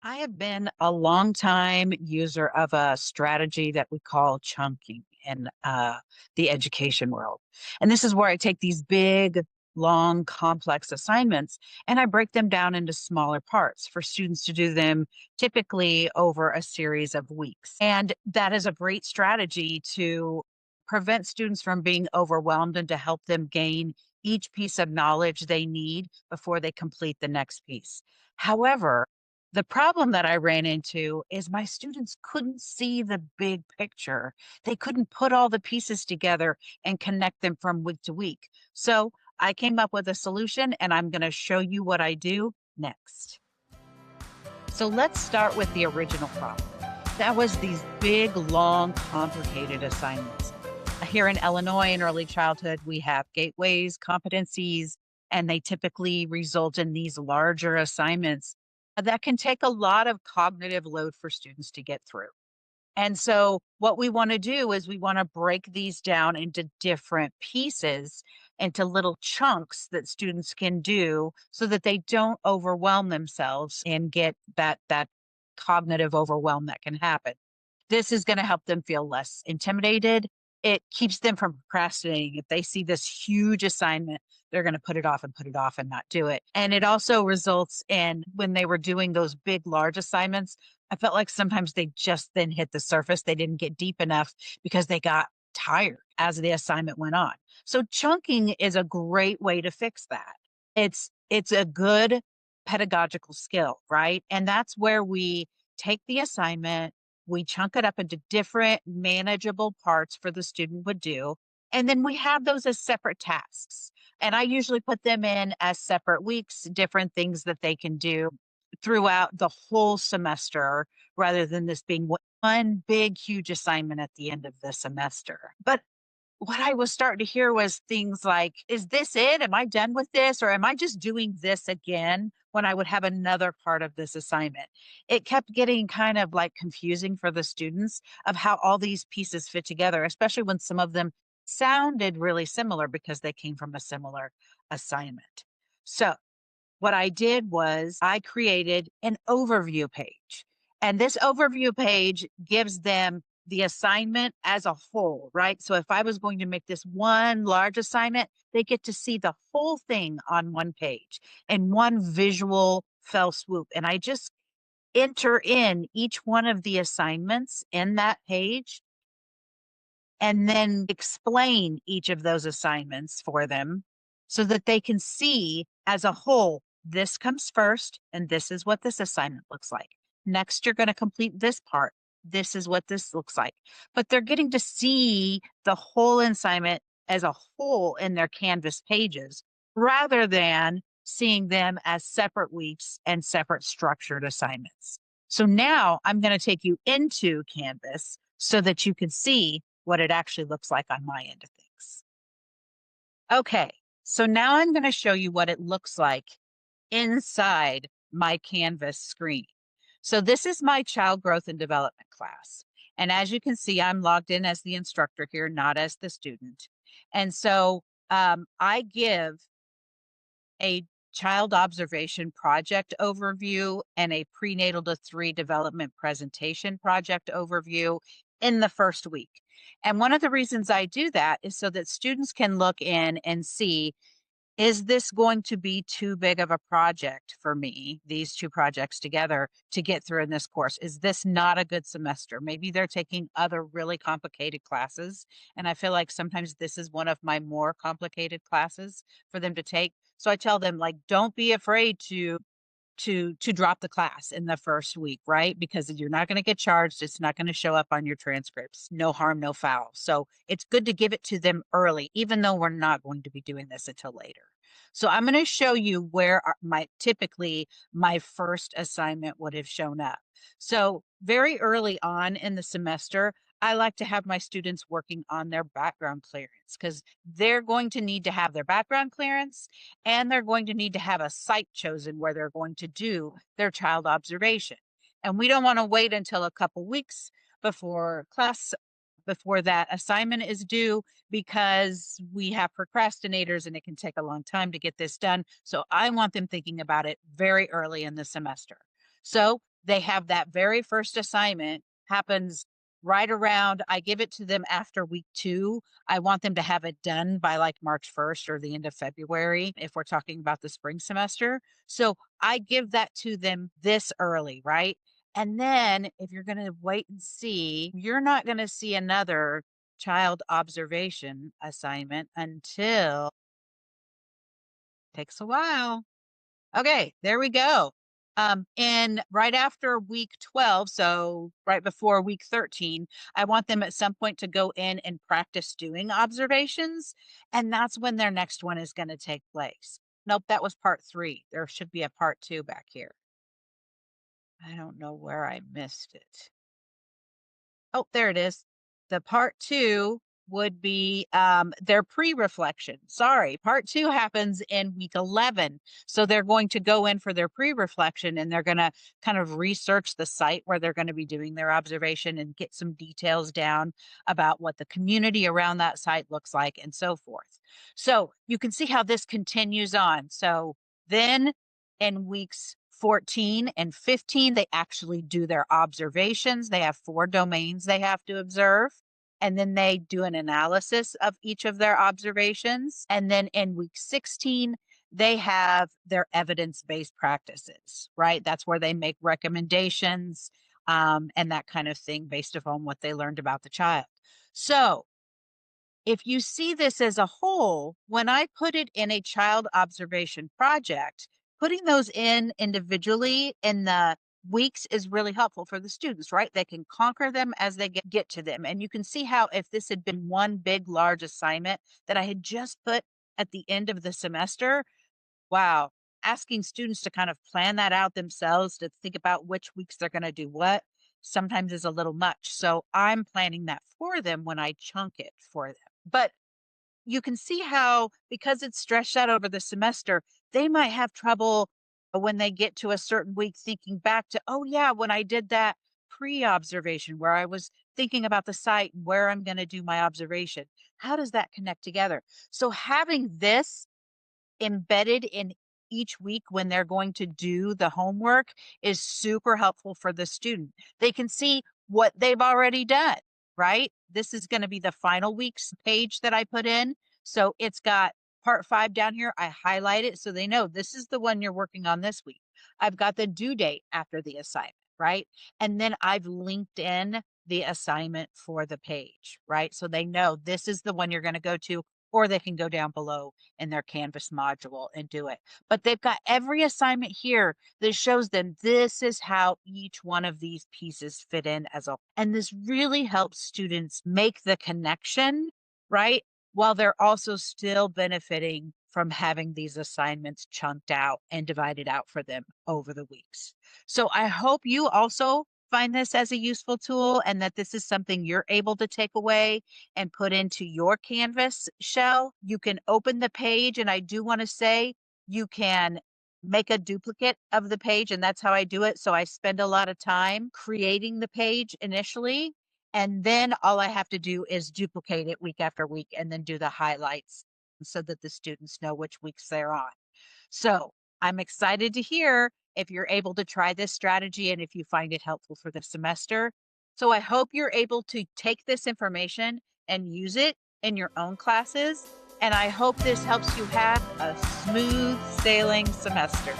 I have been a long time user of a strategy that we call chunking in the education world. And this is where I take these big, long, complex assignments and I break them down into smaller parts for students to do them typically over a series of weeks. And that is a great strategy to prevent students from being overwhelmed and to help them gain each piece of knowledge they need before they complete the next piece. However, the problem that I ran into is my students couldn't see the big picture. They couldn't put all the pieces together and connect them from week to week. So I came up with a solution and I'm going to show you what I do next. So let's start with the original problem. That was these big, long, complicated assignments. Here in Illinois in early childhood, we have gateways, competencies, and they typically result in these larger assignments that can take a lot of cognitive load for students to get through. And so, what we want to do is we want to break these down into different pieces, into little chunks that students can do so that they don't overwhelm themselves and get that cognitive overwhelm that can happen. This is gonna help them feel less intimidated. It keeps them from procrastinating. If they see this huge assignment, they're gonna put it off and put it off and not do it. And it also results in when they were doing those big, large assignments, I felt like sometimes they just then hit the surface. They didn't get deep enough because they got tired as the assignment went on. So chunking is a great way to fix that. It's a good pedagogical skill, right? And that's where we take the assignment, we chunk it up into different manageable parts for the student would do. And then we have those as separate tasks. And I usually put them in as separate weeks, different things that they can do throughout the whole semester rather than this being one big, huge assignment at the end of the semester. But what I was starting to hear was things like, is this it? Am I done with this? Or am I just doing this again when I would have another part of this assignment? It kept getting kind of like confusing for the students of how all these pieces fit together, especially when some of them sounded really similar because they came from a similar assignment. So, what I did was I created an overview page. And this overview page gives them the assignment as a whole, right? So if I was going to make this one large assignment, they get to see the whole thing on one page and one visual fell swoop. And I just enter in each one of the assignments in that page and then explain each of those assignments for them so that they can see as a whole, this comes first, and this is what this assignment looks like. Next, you're going to complete this part. This is what this looks like. But they're getting to see the whole assignment as a whole in their Canvas pages rather than seeing them as separate weeks and separate structured assignments. So now I'm going to take you into Canvas so that you can see what it actually looks like on my end of things. Okay, so now I'm going to show you what it looks like inside my Canvas screen. So this is my child growth and development class. And as you can see, I'm logged in as the instructor here, not as the student. And so I give a child observation project overview and a prenatal to 3 development presentation project overview in the first week. And one of the reasons I do that is so that students can look in and see, is this going to be too big of a project for me, these two projects together, to get through in this course? Is this not a good semester? Maybe they're taking other really complicated classes. And I feel like sometimes this is one of my more complicated classes for them to take. So I tell them, like, don't be afraid to drop the class in the first week, right? Because you're not going to get charged. It's not going to show up on your transcripts. No harm, no foul. So it's good to give it to them early, even though we're not going to be doing this until later. So I'm going to show you where my typically my first assignment would have shown up. So very early on in the semester, I like to have my students working on their background clearance because they're going to need to have their background clearance and they're going to need to have a site chosen where they're going to do their child observation. And we don't want to wait until a couple weeks before class, before that assignment is due, because we have procrastinators and it can take a long time to get this done. So I want them thinking about it very early in the semester. So they have that very first assignment happens right around, I give it to them after week 2. I want them to have it done by like March 1st or the end of February if we're talking about the spring semester. So I give that to them this early, right? And then if you're going to wait and see, you're not going to see another child observation assignment until takes a while. Okay, there we go. And right after week 12, so right before week 13, I want them at some point to go in and practice doing observations. And that's when their next one is going to take place. Nope, that was part 3. There should be a part 2 back here. I don't know where I missed it. Oh, there it is. The part 2 would be their pre-reflection. Sorry, part 2 happens in week 11. So they're going to go in for their pre-reflection and they're going to kind of research the site where they're going to be doing their observation and get some details down about what the community around that site looks like and so forth. So you can see how this continues on. So then in weeks 14 and 15, they actually do their observations. They have 4 domains they have to observe. And then they do an analysis of each of their observations. And then in week 16, they have their evidence-based practices, right? That's where they make recommendations and that kind of thing based upon what they learned about the child. So if you see this as a whole, when I put it in a child observation project, putting those in individually in the weeks is really helpful for the students, right? They can conquer them as they get to them. And you can see how if this had been one big, large assignment that I had just put at the end of the semester, wow, asking students to kind of plan that out themselves, to think about which weeks they're going to do what, sometimes is a little much. So I'm planning that for them when I chunk it for them. But you can see how, because it's stretched out over the semester, they might have trouble when they get to a certain week thinking back to, oh, yeah, when I did that pre observation where I was thinking about the site and where I'm going to do my observation. How does that connect together? So having this embedded in each week when they're going to do the homework is super helpful for the student. They can see what they've already done, right? This is going to be the final week's page that I put in. So it's got part 5 down here. I highlight it so they know this is the one you're working on this week. I've got the due date after the assignment, right? And then I've linked in the assignment for the page, right? So they know this is the one you're going to go to, or they can go down below in their Canvas module and do it. But they've got every assignment here that shows them this is how each one of these pieces fit in as a, and this really helps students make the connection, right? While they're also still benefiting from having these assignments chunked out and divided out for them over the weeks. So I hope you also find this as a useful tool and that this is something you're able to take away and put into your Canvas shell. You can open the page, and I do want to say you can make a duplicate of the page, and that's how I do it. So I spend a lot of time creating the page initially, and then all I have to do is duplicate it week after week and then do the highlights so that the students know which weeks they're on. So I'm excited to hear if you're able to try this strategy and if you find it helpful for the semester. So I hope you're able to take this information and use it in your own classes. And I hope this helps you have a smooth sailing semester.